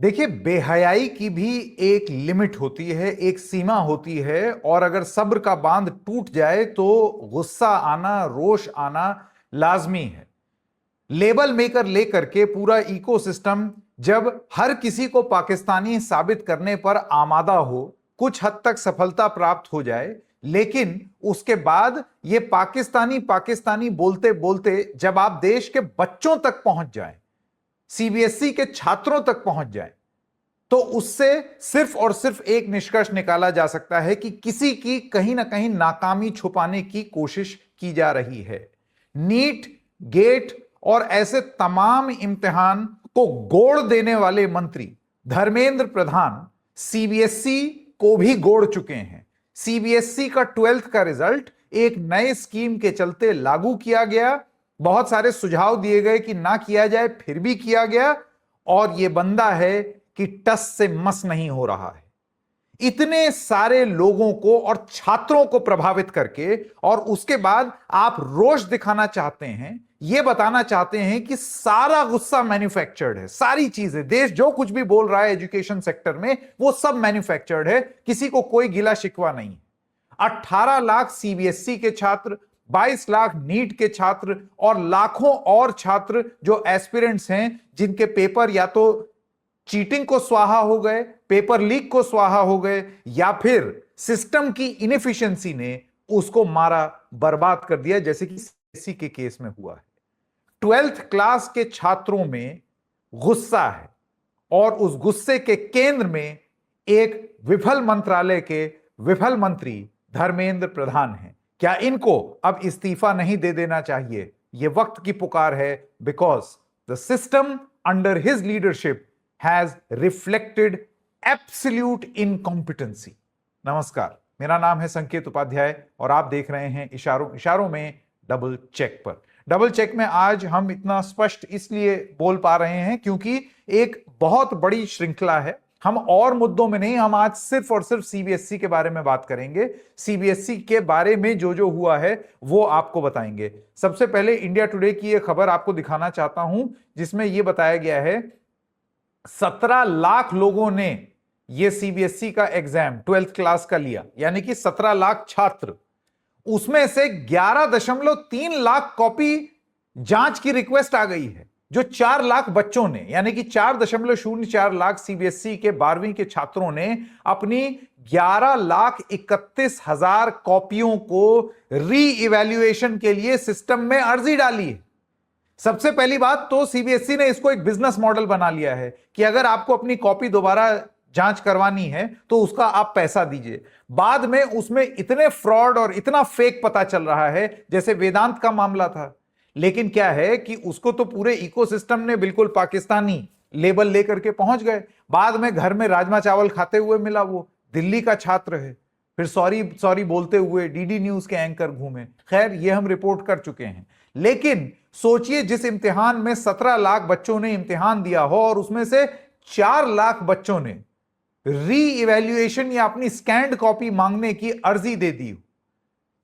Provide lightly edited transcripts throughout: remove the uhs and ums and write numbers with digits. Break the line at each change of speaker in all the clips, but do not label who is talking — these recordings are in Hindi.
देखिए, बेहयाई की भी एक लिमिट होती है, एक सीमा होती है। और अगर सब्र का बांध टूट जाए तो गुस्सा आना, रोष आना लाजमी है। लेबल मेकर लेकर के पूरा इकोसिस्टम जब हर किसी को पाकिस्तानी साबित करने पर आमादा हो, कुछ हद तक सफलता प्राप्त हो जाए, लेकिन उसके बाद ये पाकिस्तानी पाकिस्तानी बोलते बोलते जब आप देश के बच्चों तक पहुंच जाए, सीबीएसई के छात्रों तक पहुंच जाए, तो उससे सिर्फ और सिर्फ एक निष्कर्ष निकाला जा सकता है कि किसी की कहीं ना कहीं नाकामी छुपाने की कोशिश की जा रही है। नीट, गेट और ऐसे तमाम इम्तिहान को गोड़ देने वाले मंत्री धर्मेंद्र प्रधान सीबीएसई को भी गोड़ चुके हैं। सीबीएसई का 12th का रिजल्ट एक नए स्कीम के चलते लागू किया गया। बहुत सारे सुझाव दिए गए कि ना किया जाए, फिर भी किया गया, और यह बंदा है कि टस से मस नहीं हो रहा है। इतने सारे लोगों को और छात्रों को प्रभावित करके, और उसके बाद आप रोष दिखाना चाहते हैं, यह बताना चाहते हैं कि सारा गुस्सा मैन्युफैक्चर्ड है। सारी चीजें, देश जो कुछ भी बोल रहा है एजुकेशन सेक्टर में, वो सब मैन्युफैक्चर्ड है। किसी को कोई गिला शिकवा नहीं। 18 लाख सीबीएसई के छात्र, 22 लाख नीट के छात्र और लाखों और छात्र जो एस्पिरेंट्स हैं, जिनके पेपर या तो चीटिंग को स्वाहा हो गए, पेपर लीक को स्वाहा हो गए, या फिर सिस्टम की इनएफिशिएंसी ने उसको मारा, बर्बाद कर दिया, जैसे कि सीबीएसई के केस में हुआ है। 12th क्लास के छात्रों में गुस्सा है, और उस गुस्से के केंद्र में एक विफल मंत्रालय के विफल मंत्री धर्मेंद्र प्रधान हैं। क्या इनको अब इस्तीफा नहीं दे देना चाहिए? यह वक्त की पुकार है, because the system under his leadership has reflected absolute incompetency। नमस्कार, मेरा नाम है संकेत उपाध्याय और आप देख रहे हैं इशारों में डबल चेक पर। डबल चेक में आज हम इतना स्पष्ट इसलिए बोल पा रहे हैं क्योंकि एक बहुत बड़ी श्रृंखला है। हम और मुद्दों में नहीं, हम आज सिर्फ और सिर्फ सीबीएसई के बारे में बात करेंगे। सीबीएसई के बारे में जो जो हुआ है वो आपको बताएंगे। सबसे पहले इंडिया टुडे की एक खबर आपको दिखाना चाहता हूं, जिसमें यह बताया गया है 17 लाख लोगों ने यह सीबीएसई का एग्जाम 12th क्लास का लिया, यानी कि 17 लाख छात्र। उसमें से 11.3 लाख कॉपी जांच की रिक्वेस्ट आ गई है। जो 4 लाख बच्चों ने, यानी कि 4.04 लाख सीबीएसई के 12वीं के छात्रों ने अपनी 11,31,000 कॉपियों को री इवैल्यूएशन के लिए सिस्टम में अर्जी डाली है। सबसे पहली बात तो सीबीएसई ने इसको एक बिजनेस मॉडल बना लिया है कि अगर आपको अपनी कॉपी दोबारा जांच करवानी है तो उसका आप पैसा दीजिए। बाद में उसमें इतने फ्रॉड और इतना फेक पता चल रहा है, जैसे वेदांत का मामला था। लेकिन क्या है कि उसको तो पूरे इकोसिस्टम ने बिल्कुल पाकिस्तानी लेबल लेकर के पहुंच गए। बाद में घर में राजमा चावल खाते हुए मिला, वो दिल्ली का छात्र है। फिर सॉरी सॉरी बोलते हुए डीडी न्यूज के एंकर घूमे। खैर, ये हम रिपोर्ट कर चुके हैं। लेकिन सोचिए, जिस इम्तिहान में 17 लाख बच्चों ने इम्तिहान दिया हो और उसमें से 4 लाख बच्चों ने री इवैल्यूएशन या अपनी स्कैन्ड कॉपी मांगने की अर्जी दे दी हो,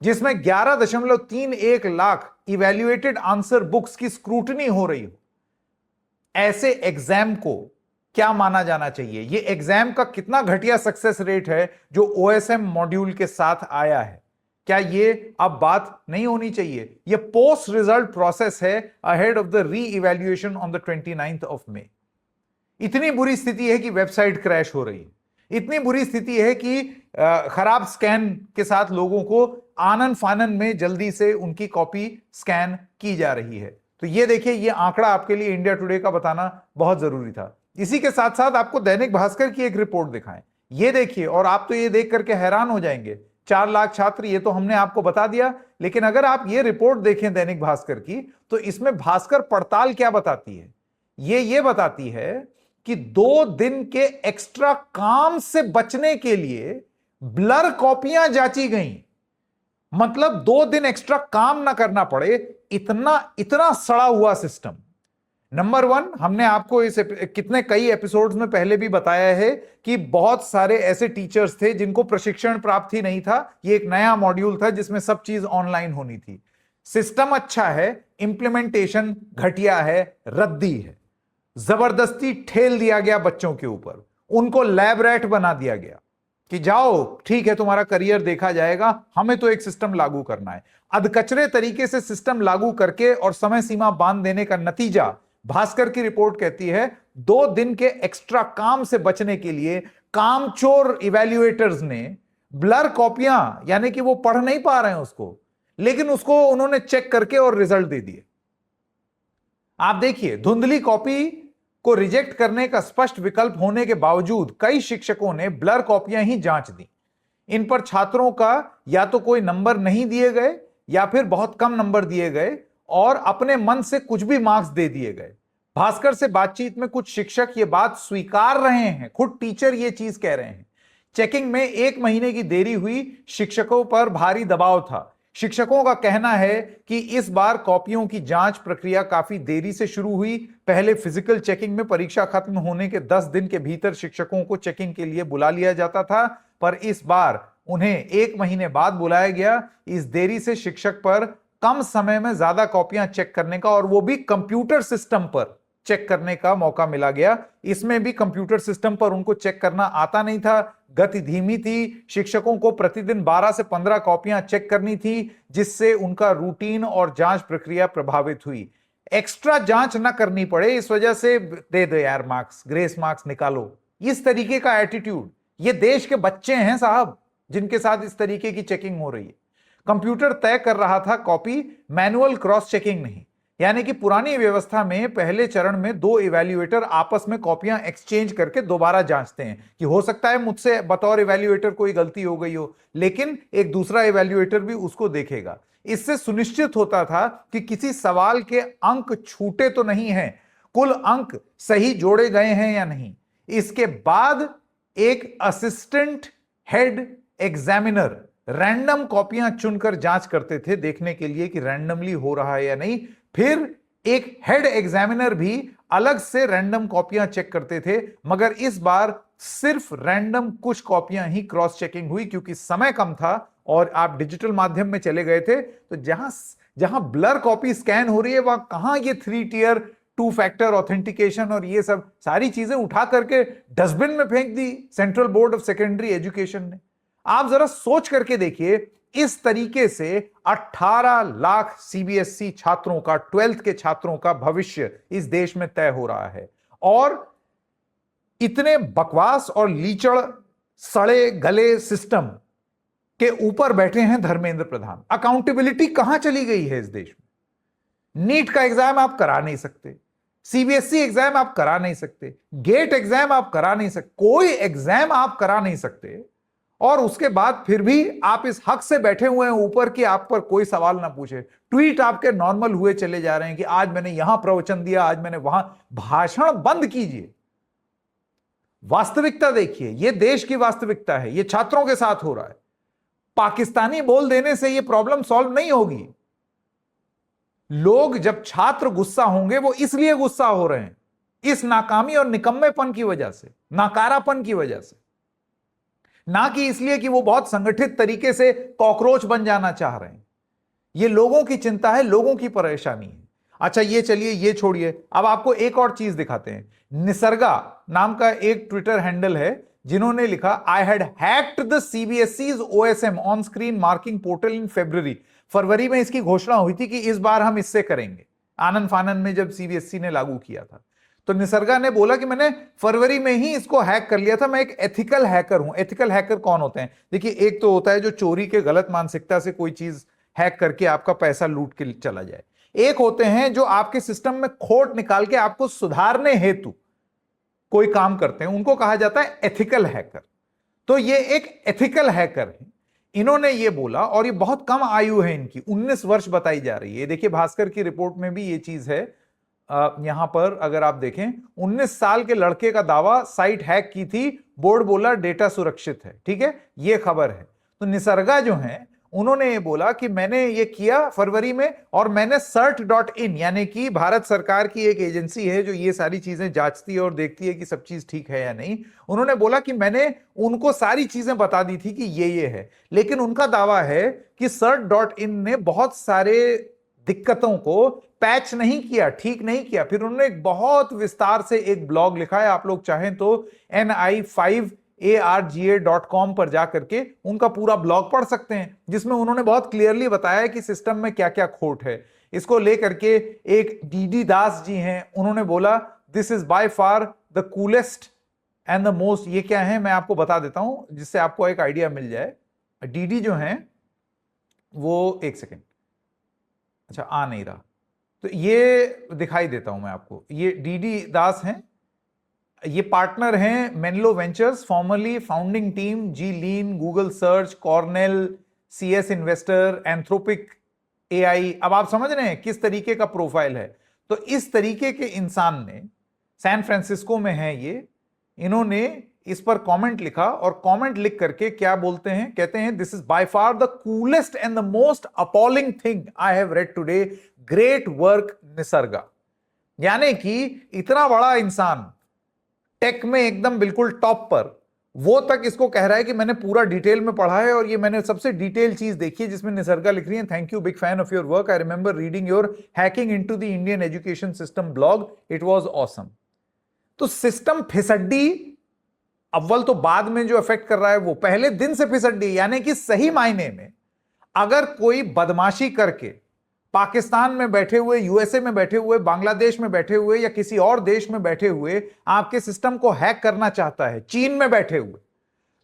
जिसमें 11.31 लाख इवैल्यूएटेड आंसर बुक्स की स्क्रूटनी हो रही हो, ऐसे एग्जाम को क्या माना जाना चाहिए? यह एग्जाम का कितना घटिया सक्सेस रेट है जो ओएसएम मॉड्यूल के साथ आया है? क्या ये अब बात नहीं होनी चाहिए? ये पोस्ट रिजल्ट प्रोसेस है ahead of the re evaluation on the 29th of May. इतनी बुरी स्थिति है कि वेबसाइट क्रैश हो रही है। इतनी बुरी स्थिति है कि खराब स्कैन के साथ लोगों को आनन फानन में जल्दी से उनकी कॉपी स्कैन की जा रही है। तो ये देखिए, ये आंकड़ा आपके लिए इंडिया टुडे का बताना बहुत जरूरी था। इसी के साथ साथ आपको दैनिक भास्कर की एक रिपोर्ट दिखाएं, ये देखिए, और आप तो ये देख करके हैरान हो जाएंगे। 4 लाख छात्र, ये तो हमने आपको बता दिया, लेकिन अगर आप ये रिपोर्ट देखें दैनिक भास्कर की, तो इसमें भास्कर पड़ताल क्या बताती है? ये बताती है कि 2 दिन के एक्स्ट्रा काम से बचने के लिए ब्लर कॉपियां जांची गई। मतलब 2 दिन एक्स्ट्रा काम ना करना पड़े, इतना सड़ा हुआ सिस्टम। नंबर 1, हमने आपको इस कई एपिसोड्स में पहले भी बताया है कि बहुत सारे ऐसे टीचर्स थे जिनको प्रशिक्षण प्राप्त ही नहीं था। ये एक नया मॉड्यूल था जिसमें सब चीज ऑनलाइन होनी थी। सिस्टम अच्छा है, इंप्लीमेंटेशन घटिया है, रद्दी है। जबरदस्ती ठेल दिया गया बच्चों के ऊपर, उनको लैब रैट बना दिया गया कि जाओ ठीक है तुम्हारा करियर देखा जाएगा, हमें तो एक सिस्टम लागू करना है। अधकचरे तरीके से सिस्टम लागू करके और समय सीमा बांध देने का नतीजा, भास्कर की रिपोर्ट कहती है, 2 दिन के एक्स्ट्रा काम से बचने के लिए कामचोर इवैल्यूएटर्स ने ब्लर कॉपियां, यानी कि वो पढ़ नहीं पा रहे हैं उसको, लेकिन उसको उन्होंने चेक करके और रिजल्ट दे दिए। आप देखिए, धुंधली कॉपी को रिजेक्ट करने का स्पष्ट विकल्प होने के बावजूद कई शिक्षकों ने ब्लर कॉपियां ही जांच दी। इन पर छात्रों का या तो कोई नंबर नहीं दिए गए या फिर बहुत कम नंबर दिए गए और अपने मन से कुछ भी मार्क्स दे दिए गए। भास्कर से बातचीत में कुछ शिक्षक ये बात स्वीकार रहे हैं, खुद टीचर ये चीज कह रहे हैं। चेकिंग में 1 महीने की देरी हुई, शिक्षकों पर भारी दबाव था। शिक्षकों का कहना है कि इस बार कॉपियों की जांच प्रक्रिया काफी देरी से शुरू हुई। पहले फिजिकल चेकिंग में परीक्षा खत्म होने के 10 दिन के भीतर शिक्षकों को चेकिंग के लिए बुला लिया जाता था, पर इस बार उन्हें 1 महीने बाद बुलाया गया। इस देरी से शिक्षक पर कम समय में ज्यादा कॉपियां चेक करने का, और वो भी कंप्यूटर सिस्टम पर चेक करने का मौका मिला गया। इसमें भी कंप्यूटर सिस्टम पर उनको चेक करना आता नहीं था, गति धीमी थी। शिक्षकों को प्रतिदिन 12 से 15 कॉपियां चेक करनी थी, जिससे उनका रूटीन और जांच प्रक्रिया प्रभावित हुई। एक्स्ट्रा जांच ना करनी पड़े, इस वजह से दे दो यार मार्क्स, ग्रेस मार्क्स निकालो, इस तरीके का एटीट्यूड। ये देश के बच्चे हैं साहब जिनके साथ इस तरीके की चेकिंग हो रही है। कंप्यूटर तय कर रहा था कॉपी, मैनुअल क्रॉस चेकिंग नहीं। यानी कि पुरानी व्यवस्था में पहले चरण में 2 इवैल्यूएटर आपस में कॉपियां एक्सचेंज करके दोबारा जांचते हैं कि हो सकता है मुझसे बतौर इवैल्यूएटर कोई गलती हो गई हो, लेकिन एक दूसरा इवैल्यूएटर भी उसको देखेगा। इससे सुनिश्चित होता था कि किसी सवाल के अंक छूटे तो नहीं हैं, कुल अंक सही जोड़े गए हैं या नहीं। इसके बाद एक असिस्टेंट हेड एग्जामिनर रैंडम कॉपियां चुनकर जांच करते थे, देखने के लिए कि रैंडमली हो रहा है या नहीं। फिर एक हेड एग्जामिनर भी अलग से रैंडम कॉपियां चेक करते थे, मगर इस बार सिर्फ रैंडम कुछ कॉपियां ही क्रॉस चेकिंग हुई, क्योंकि समय कम था और आप डिजिटल माध्यम में चले गए थे। तो जहां जहां ब्लर कॉपी स्कैन हो रही है, वहां कहां ये 3 टियर 2 फैक्टर ऑथेंटिकेशन और ये सब सारी चीजें उठा करके डस्टबिन में फेंक the central board of secondary education ने। आप जरा सोच करके देखिए, इस तरीके से 18 लाख सीबीएसई छात्रों का, 12th के छात्रों का भविष्य इस देश में तय हो रहा है। और इतने बकवास और लीचड़ सड़े गले सिस्टम के ऊपर बैठे हैं धर्मेंद्र प्रधान। अकाउंटेबिलिटी कहां चली गई है इस देश में? नीट का एग्जाम आप करा नहीं सकते, सीबीएसई एग्जाम आप करा नहीं सकते, गेट एग्जाम आप करा नहीं सकते, कोई एग्जाम आप करा नहीं सकते, और उसके बाद फिर भी आप इस हक से बैठे हुए हैं ऊपर कि आप पर कोई सवाल ना पूछे। ट्वीट आपके नॉर्मल हुए चले जा रहे हैं कि आज मैंने यहां प्रवचन दिया, आज मैंने वहां। भाषण बंद कीजिए, वास्तविकता देखिए। यह देश की वास्तविकता है, यह छात्रों के साथ हो रहा है। पाकिस्तानी बोल देने से यह प्रॉब्लम सॉल्व नहीं होगी। लोग, जब छात्र गुस्सा होंगे, वो इसलिए गुस्सा हो रहे हैं इस नाकामी और निकम्मेपन की वजह से, नाकारापन की वजह से, ना कि इसलिए कि वो बहुत संगठित तरीके से कॉकरोच बन जाना चाह रहे हैं। ये लोगों की चिंता है, लोगों की परेशानी है। अच्छा, ये चलिए, ये छोड़िए, अब आपको एक और चीज दिखाते हैं। निसर्गा नाम का एक ट्विटर हैंडल है जिन्होंने लिखा, I had hacked the CBSE's OSM on screen marking portal in February. फरवरी में इसकी घोषणा हुई थी कि इस बार हम इससे करेंगे, आनंद फानन में जब सीबीएसई ने लागू किया था। तो निसर्गा ने बोला कि मैंने फरवरी में ही इसको हैक कर लिया था, मैं एक एथिकल हैकर हूं। एथिकल हैकर कौन होते हैं? देखिए, एक तो होता है जो चोरी के गलत मानसिकता से कोई चीज हैक करके आपका पैसा लूट के चला जाए। एक होते हैं जो आपके सिस्टम में खोट निकाल के आपको सुधारने हेतु कोई काम करते हैं, उनको कहा जाता है एथिकल हैकर। तो ये एक एथिकल हैकर है। इन्होंने ये बोला, और ये बहुत कम आयु है इनकी, 19 वर्ष बताई जा रही है। देखिए, भास्कर की रिपोर्ट में भी ये चीज है। यहां पर अगर आप देखें, 19 साल के लड़के का दावा, साइट हैक की थी, बोर्ड बोला डेटा सुरक्षित है। ठीक है, ये खबर है। तो निसर्गा जो है, उन्होंने ये बोला कि मैंने ये किया फरवरी में, और मैंने cert.in, यानी कि भारत सरकार की एक एजेंसी है जो ये सारी चीजें जांचती है और देखती है कि सब चीज ठीक है या नहीं। उन्होंने बोला कि मैंने उनको सारी चीजें बता दी थी कि ये है, लेकिन उनका दावा है कि cert.in ने बहुत सारे दिक्कतों को पैच नहीं किया, ठीक नहीं किया। फिर उन्होंने एक बहुत विस्तार से एक ब्लॉग लिखा है, आप लोग चाहें तो ni5arga.com पर जाकर के उनका पूरा ब्लॉग पढ़ सकते हैं, जिसमें उन्होंने बहुत क्लियरली बताया कि सिस्टम में क्या क्या खोट है। इसको लेकर के एक डीडी दास जी हैं, उन्होंने बोला this is by far the coolest and the most. ये क्या है मैं आपको बता देता हूं जिससे आपको एक आइडिया मिल जाए। डीडी जो है वो, एक सेकेंड, अच्छा आ नहीं रहा, तो ये दिखाई देता हूं मैं आपको। ये डीडी दास हैं, ये पार्टनर हैं Menlo Ventures, formerly founding team Glean, Google search, Cornell, CS investor, Anthropic AI. अब आप समझ रहे हैं किस तरीके का प्रोफाइल है। तो इस तरीके के इंसान ने, सैन फ्रांसिस्को में है ये, इन्होंने इस पर कमेंट लिखा और कमेंट लिख करके क्या बोलते हैं, कहते हैं this is by far the coolest and the most appalling thing I have read today, great work Nisarga. यानी कि इतना बड़ा इंसान, टेक में एकदम बिल्कुल टॉप पर, वो तक इसको कह रहा है कि मैंने पूरा डिटेल में पढ़ा है और ये मैंने सबसे डिटेल चीज देखी है, जिसमें निसर्गा लिख रही है thank you, big fan of your work, I remember reading your hacking into the Indian education system blog, it was awesome. तो सिस्टम फिसड्डी, अव्वल तो बाद में जो इफेक्ट कर रहा है वो पहले दिन से फिसड्डी। यानी कि सही मायने में अगर कोई बदमाशी करके पाकिस्तान में बैठे हुए, यूएसए में बैठे हुए, बांग्लादेश में बैठे हुए या किसी और देश में बैठे हुए आपके सिस्टम को हैक करना चाहता है, चीन में बैठे हुए,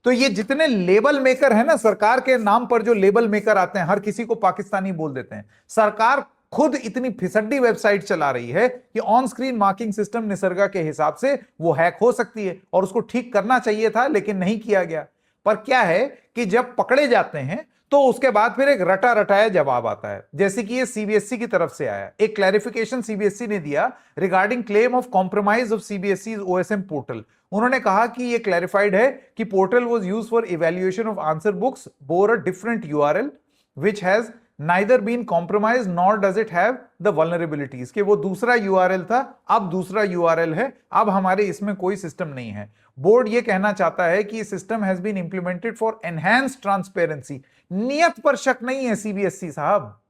तो ये जितने लेबल मेकर है ना, सरकार के नाम पर जो लेबल मेकर आते हैं, हर किसी को पाकिस्तानी बोल देते हैं। सरकार खुद इतनी फिसड्डी वेबसाइट चला रही है कि ऑन स्क्रीन मार्किंग सिस्टम निसर्गा के हिसाब से वो हैक हो सकती है और उसको ठीक करना चाहिए था, लेकिन नहीं किया गया। पर क्या है कि जब पकड़े जाते हैं तो उसके बाद फिर एक रटा रटाया जवाब आता है, जैसे कि ये सीबीएसई की तरफ से आया। एक क्लैरिफिकेशन सीबीएसई ने दिया regarding claim of compromise of CBSE OSM portal. उन्होंने कहा कि ये क्लैरिफाइड है कि portal was used for evaluation of answer books bore a different URL which has neither been compromise nor does it have the vulnerabilities. कि वो दूसरा यूआरएल था, अब दूसरा यूआरएल है, अब हमारे इसमें कोई सिस्टम नहीं है। बोर्ड ये कहना चाहता है कि system has been implemented for enhanced transparency. नियत पर शक नहीं है सीबीएसई साहब,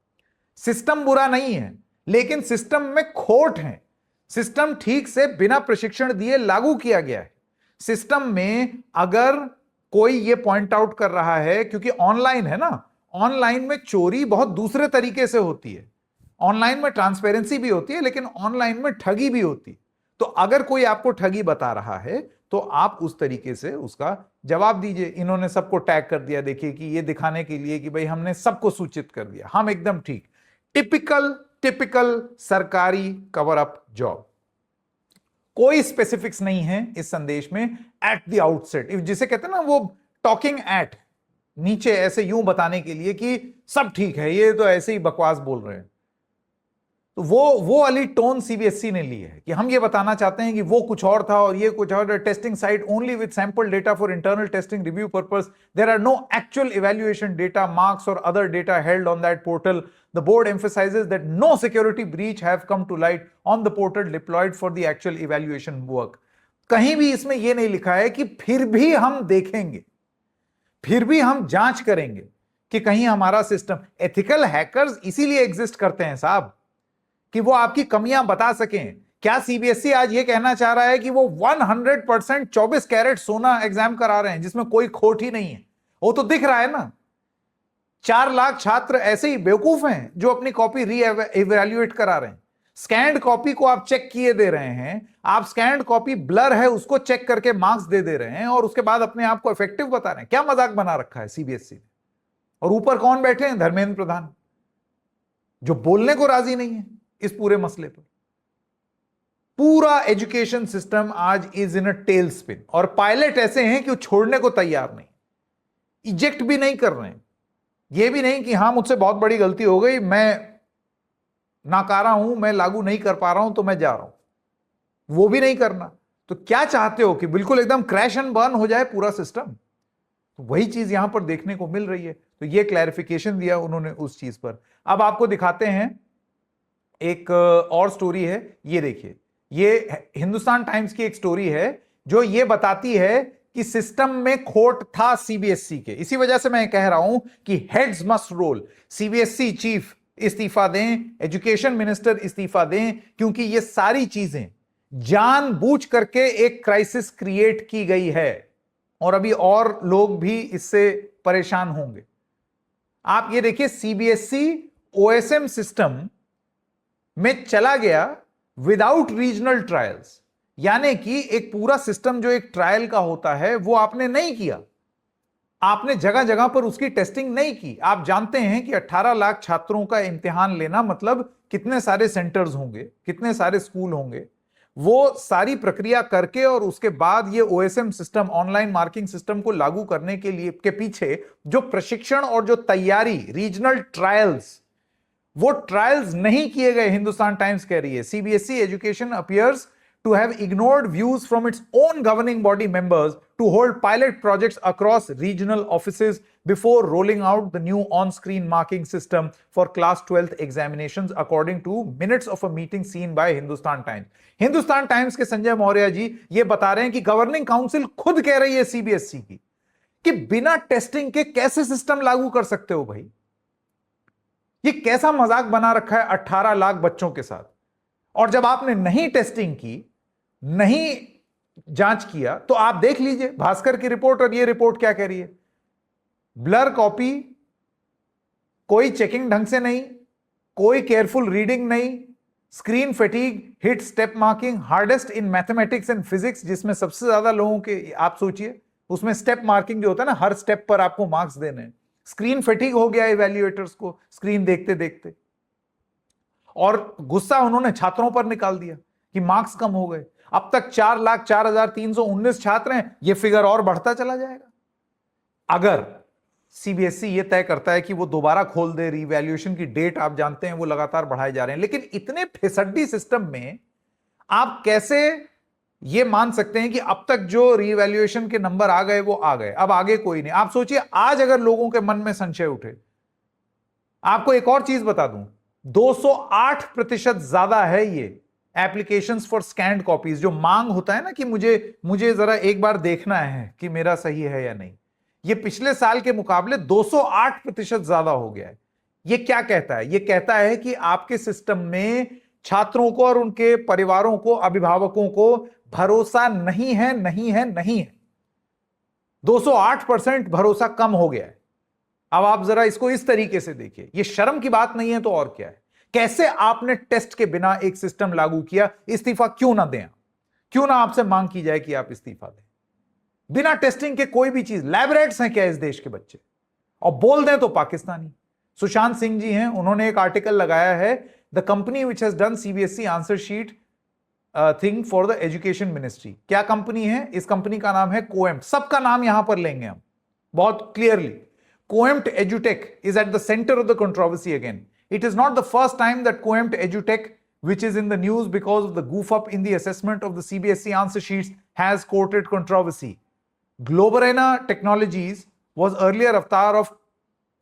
सिस्टम बुरा नहीं है, लेकिन सिस्टम में खोट है। सिस्टम ठीक से बिना प्रशिक्षण दिए लागू किया गया है। सिस्टम में अगर कोई ये पॉइंट आउट कर रहा है, क्योंकि ऑनलाइन है ना, ऑनलाइन में चोरी बहुत दूसरे तरीके से होती है। ऑनलाइन में ट्रांसपेरेंसी भी होती है, लेकिन ऑनलाइन में ठगी भी होती है। तो अगर कोई आपको ठगी बता रहा है तो आप उस तरीके से उसका जवाब दीजिए। इन्होंने सबको टैग कर दिया, देखिए कि ये दिखाने के लिए कि भाई हमने सबको सूचित कर दिया, हम एकदम ठीक। टिपिकल सरकारी कवर अप जॉब। कोई स्पेसिफिक्स नहीं है इस संदेश में एट द आउटसेट, जिसे कहते हैं ना वो टॉकिंग एट, नीचे ऐसे यूं बताने के लिए कि सब ठीक है, ये तो ऐसे ही बकवास बोल रहे हैं। तो वो वाली टोन सीबीएसई ने ली है कि हम ये बताना चाहते हैं कि वो कुछ और था और ये कुछ और। Testing site only with sample data for internal testing review purpose, there are no actual evaluation data, marks और other data held on that portal. The board emphasizes that no security breach have come to light on the portal deployed for the actual evaluation work. कहीं भी इसमें यह नहीं लिखा है कि फिर भी हम देखेंगे, फिर भी हम जांच करेंगे कि कहीं हमारा सिस्टम। एथिकल हैकर्स इसीलिए एग्जिस्ट करते हैं साहब, कि वो आपकी कमियां बता सकें। क्या सीबीएसई आज ये कहना चाह रहा है कि वो 100% 24 कैरेट सोना एग्जाम करा रहे हैं जिसमें कोई खोट ही नहीं है? वो तो दिख रहा है ना। 4 लाख छात्र ऐसे ही बेवकूफ हैं जो अपनी कॉपी री इवैल्यूएट करा रहे हैं। स्कैन्ड कॉपी को आप चेक किए दे रहे हैं, आप स्कैन्ड कॉपी ब्लर है उसको चेक करके मार्क्स दे रहे हैं और उसके बाद अपने आप को इफेक्टिव बता रहे हैं। क्या मजाक बना रखा है सीबीएसई ने? और ऊपर कौन बैठे हैं? धर्मेंद्र प्रधान, जो बोलने को राजी नहीं है इस पूरे मसले पर। पूरा एजुकेशन सिस्टम आज is in a tailspin, और पायलट ऐसे हैं कि वो छोड़ने को तैयार नहीं, इजेक्ट भी नहीं कर रहे हैं। ये भी नहीं कि हाँ मुझसे बहुत बड़ी गलती हो गई, मैं नाकारा हूं, मैं लागू नहीं कर पा रहा हूं तो मैं जा रहा हूं, वो भी नहीं करना। तो क्या चाहते हो कि बिल्कुल एकदम क्रैश एंड बर्न हो जाए पूरा सिस्टम? तो वही चीज यहां पर देखने को मिल रही है। तो ये क्लैरिफिकेशन दिया उन्होंने उस चीज पर। अब आपको दिखाते हैं एक और स्टोरी है, ये देखिए, ये हिंदुस्तान टाइम्स की एक स्टोरी है जो ये बताती है कि सिस्टम में खोट था सीबीएसई के। इसी वजह से मैं कह रहा हूं कि heads must roll. CBSE chief इस्तीफा दें, एजुकेशन मिनिस्टर इस्तीफा दें, क्योंकि ये सारी चीजें जानबूझ करके एक क्राइसिस क्रिएट की गई है और अभी और लोग भी इससे परेशान होंगे। आप ये देखिए, सीबीएसई ओएसएम सिस्टम में चला गया विदाउट रीजनल ट्रायल्स, यानी कि एक पूरा सिस्टम जो एक ट्रायल का होता है वो आपने नहीं किया, आपने जगह जगह पर उसकी टेस्टिंग नहीं की। आप जानते हैं कि 18 लाख छात्रों का इम्तिहान लेना मतलब कितने सारे सेंटर्स होंगे, कितने सारे स्कूल होंगे। वो सारी प्रक्रिया करके और उसके बाद ये OSM system, online marking system को लागू करने के लिए के पीछे जो प्रशिक्षण और जो तैयारी, रीजनल ट्रायल्स, वो ट्रायल्स नहीं किए गए। हिंदुस्तान टाइम्स कह रही है CBSE education appears to have ignored views from its own governing body members to hold pilot projects across regional offices before rolling out the new on-screen marking system for class 12th examinations, according to minutes of a meeting seen by Hindustan Times. Hindustan times के संजय मौर्य जी ये बता रहे हैं कि गवर्निंग काउंसिल खुद कह रही है सीबीएसई की कि बिना टेस्टिंग के कैसे सिस्टम लागू कर सकते हो भाई। ये कैसा मजाक बना रखा है 18 लाख बच्चों के साथ। और जब आपने नहीं टेस्टिंग की, नहीं जांच किया, तो आप देख लीजिए भास्कर की रिपोर्ट और ये रिपोर्ट क्या कह रही है। ब्लर कॉपी, कोई चेकिंग ढंग से नहीं, कोई केयरफुल रीडिंग नहीं, screen fatigue, hit step marking, hardest in mathematics and physics, जिसमें सबसे ज्यादा लोगों के, आप सोचिए उसमें स्टेप मार्किंग जो होता है ना, हर स्टेप पर आपको मार्क्स देने हैं। स्क्रीन फैटीग हो गया इवैल्यूएटर्स को स्क्रीन देखते देखते, और गुस्सा उन्होंने छात्रों पर निकाल दिया कि मार्क्स कम हो गए। अब तक 4,04,319 छात्र हैं, यह फिगर और बढ़ता चला जाएगा अगर सीबीएसई ये तय करता है कि वो दोबारा खोल दे। रीवैल्यूएशन की डेट आप जानते हैं वो लगातार बढ़ाए जा रहे हैं, लेकिन इतने फिसड्डी सिस्टम में आप कैसे ये मान सकते हैं कि अब तक जो रीवैल्यूएशन के नंबर आ गए वो आ गए, अब आगे कोई नहीं। आप सोचिए आज अगर लोगों के मन में संशय उठे। आपको एक और चीज बता दूं, 208% ज्यादा है ये एप्लीकेशंस फॉर स्कैन्ड कॉपीज। जो मांग होता है ना कि मुझे जरा एक बार देखना है कि मेरा सही है या नहीं, ये पिछले साल के मुकाबले 208% ज्यादा हो गया है। ये क्या कहता है? ये कहता है कि आपके सिस्टम में छात्रों को और उनके परिवारों को, अभिभावकों को भरोसा नहीं है, नहीं है, नहीं है। 208% भरोसा कम हो गया है। अब आप जरा इसको इस तरीके से देखिए, ये शर्म की बात नहीं है तो और क्या है? कैसे आपने टेस्ट के बिना एक सिस्टम लागू किया? इस्तीफा क्यों ना दें? क्यों ना आपसे मांग की जाए कि आप इस्तीफा दें? बिना टेस्टिंग के कोई भी चीज। लैब रैट्स हैं क्या इस देश के बच्चे? और बोल दें तो पाकिस्तानी। सुशांत सिंह जी हैं, उन्होंने एक आर्टिकल लगाया है, the company which has done CBSE answer sheet thing for the education ministry. क्या कंपनी है? इस कंपनी का नाम है कोएम्प्ट। सबका नाम यहां पर लेंगे हम बहुत clearly. कोएम्प्ट एजुटेक is at the center of the controversy again. It is not the first time that Coempt Edutech, which is in the news because of the goof up in the assessment of the CBSE answer sheets, has courted controversy. Globarena Technologies was earlier avatar of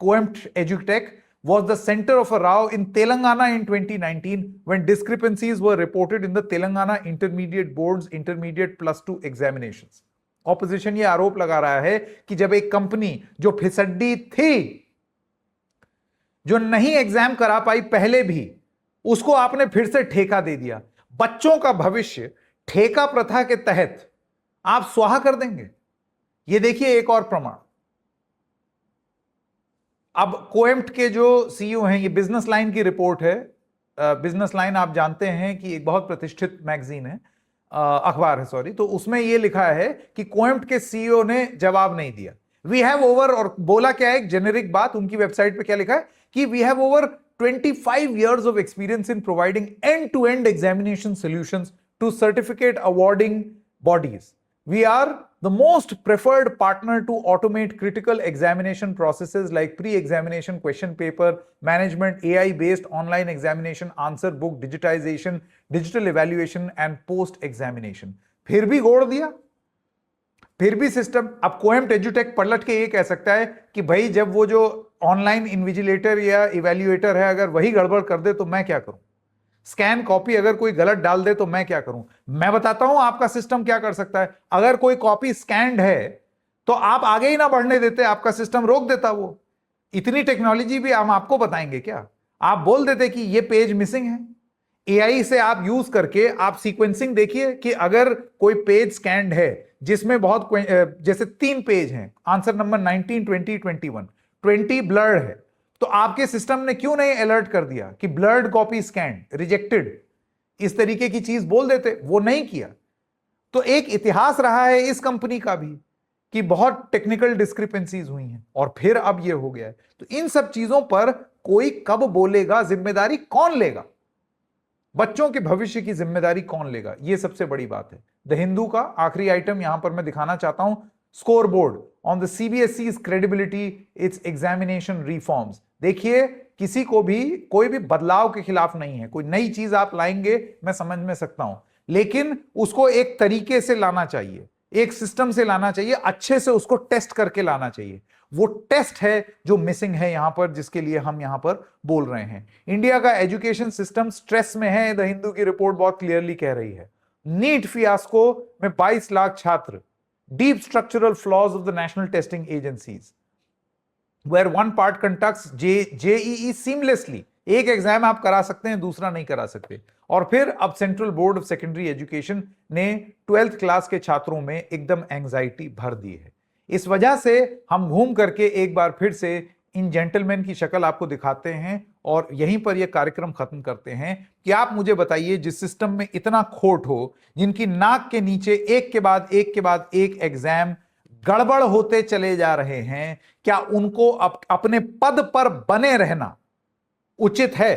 Coempt Edutech, was the center of a row in Telangana in 2019 when discrepancies were reported in the Telangana Intermediate Board's Intermediate +2 examinations. Opposition ये आरोप लगा रहा है कि जब एक कंपनी जो फिसड्डी थी, जो नहीं एग्जाम करा पाई पहले भी, उसको आपने फिर से ठेका दे दिया। बच्चों का भविष्य ठेका प्रथा के तहत आप स्वाहा कर देंगे। ये देखिए एक और प्रमाण। अब कोएम्प्ट के जो सीईओ हैं, ये बिजनेस लाइन की रिपोर्ट है। बिजनेस लाइन आप जानते हैं कि एक बहुत प्रतिष्ठित मैगजीन है, अखबार है सॉरी। तो उसमें यह लिखा है कि कोएम्प्ट के सीईओ ने जवाब नहीं दिया। वी हैव ओवर, और बोला क्या है, एक जेनेरिक बात। उनकी वेबसाइट पे क्या लिखा है कि we have over 25 years of experience in providing end-to-end examination solutions to certificate awarding bodies. We are the most preferred partner to automate critical examination processes like pre-examination question paper management, AI-based online examination, answer book digitization, digital evaluation and post-examination. फिर भी गोड़ दिया, फिर भी सिस्टम। अब कोएम्प्ट एजुटेक पलट के ये कह सकता है कि भाई जब वो जो ऑनलाइन इन्विजिलेटर या इवैल्यूएटर है, अगर वही गड़बड़ कर दे तो मैं क्या करूं? स्कैन कॉपी अगर कोई गलत डाल दे तो मैं क्या करूं? मैं बताता हूं आपका सिस्टम क्या कर सकता है। अगर कोई कॉपी स्कैन्ड है तो आप आगे ही ना बढ़ने देते, आपका सिस्टम रोक देता। वो इतनी टेक्नोलॉजी भी हम आपको बताएंगे क्या? आप बोल देते कि ये पेज मिसिंग है, एआई से आप यूज करके आप सीक्वेंसिंग देखिए कि अगर कोई पेज स्कैंड है जिसमें बहुत जैसे 3 पेज हैं, आंसर नंबर 19, 20, 21, 20 ब्लर्ड है, तो आपके सिस्टम ने क्यों नहीं अलर्ट कर दिया कि ब्लर्ड कॉपी स्कैंड, रिजेक्टेड, इस तरीके की चीज बोल देते, वो नहीं किया। तो एक इतिहास रहा है इस कंपनी का भी कि बहुत टेक्निकल डिस्क्रिपेंसीज हुई हैं और फिर अब ये हो गया है। तो इन सब चीजों पर कोई कब बोलेगा, जिम्मेदारी कौन लेगा, बच्चों के भविष्य की जिम्मेदारी कौन लेगा, यह सबसे बड़ी बात है। द हिंदू का आखिरी आइटम यहां पर मैं दिखाना चाहता हूं, score board on the CBSE's credibility, its examination reforms. देखिए, किसी को भी कोई भी बदलाव के खिलाफ नहीं है, कोई नई चीज आप लाएंगे मैं समझ में सकता हूं, लेकिन उसको एक तरीके से लाना चाहिए, एक सिस्टम से लाना चाहिए, अच्छे से उसको टेस्ट करके लाना चाहिए। वो टेस्ट है जो मिसिंग है यहां पर, जिसके लिए हम यहां पर बोल रहे हैं। इंडिया का एजुकेशन सिस्टम स्ट्रेस में है, द हिंदू की रिपोर्ट बहुत क्लियरली कह रही है। नीट फियास्को में 22 लाख छात्र, deep structural flaws of the national testing agencies, where one part conducts JEE seamlessly, एक एग्जाम आप करा सकते हैं, दूसरा नहीं करा सकते। और फिर अब central board of secondary education ने 12th क्लास के छात्रों में एकदम एंजाइटी भर दी है। इस वजह से हम घूम करके एक बार फिर से इन जेंटलमैन की शक्ल आपको दिखाते हैं और यहीं पर यह कार्यक्रम खत्म करते हैं कि आप मुझे बताइए, जिस सिस्टम में इतना खोट हो, जिनकी नाक के नीचे एक के बाद एक के बाद एक एग्जाम गड़बड़ होते चले जा रहे हैं, क्या उनको अपने पद पर बने रहना उचित है?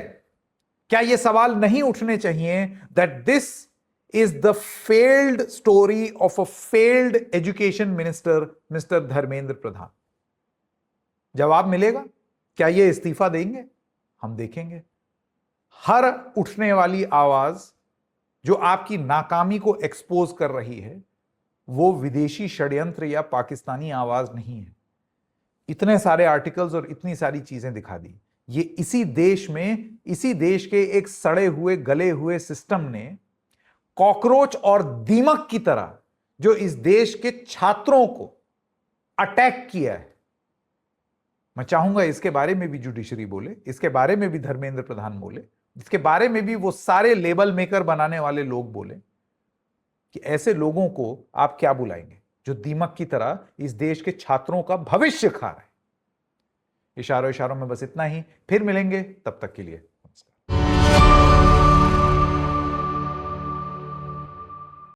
क्या यह सवाल नहीं उठने चाहिए that this is the failed story of a failed education minister, mister Dharmendra Pradhan? जवाब मिलेगा। क्या ये इस्तीफा देंगे? हम देखेंगे। हर उठने वाली आवाज जो आपकी नाकामी को एक्सपोज कर रही है, वो विदेशी षड्यंत्र या पाकिस्तानी आवाज नहीं है। इतने सारे आर्टिकल्स और इतनी सारी चीजें दिखा दी, ये इसी देश में, इसी देश के एक सड़े हुए गले हुए सिस्टम ने कॉकरोच और दीमक की तरह जो इस देश के छात्रों को अटैक किया है। मैं चाहूंगा इसके बारे में भी जुडिशरी बोले, इसके बारे में भी धर्मेंद्र प्रधान बोले, इसके बारे में भी वो सारे लेबल मेकर बनाने वाले लोग बोले कि ऐसे लोगों को आप क्या बुलाएंगे जो दीमक की तरह इस देश के छात्रों का भविष्य खा रहे हैं। इशारों इशारों में बस इतना ही, फिर मिलेंगे, तब तक के लिए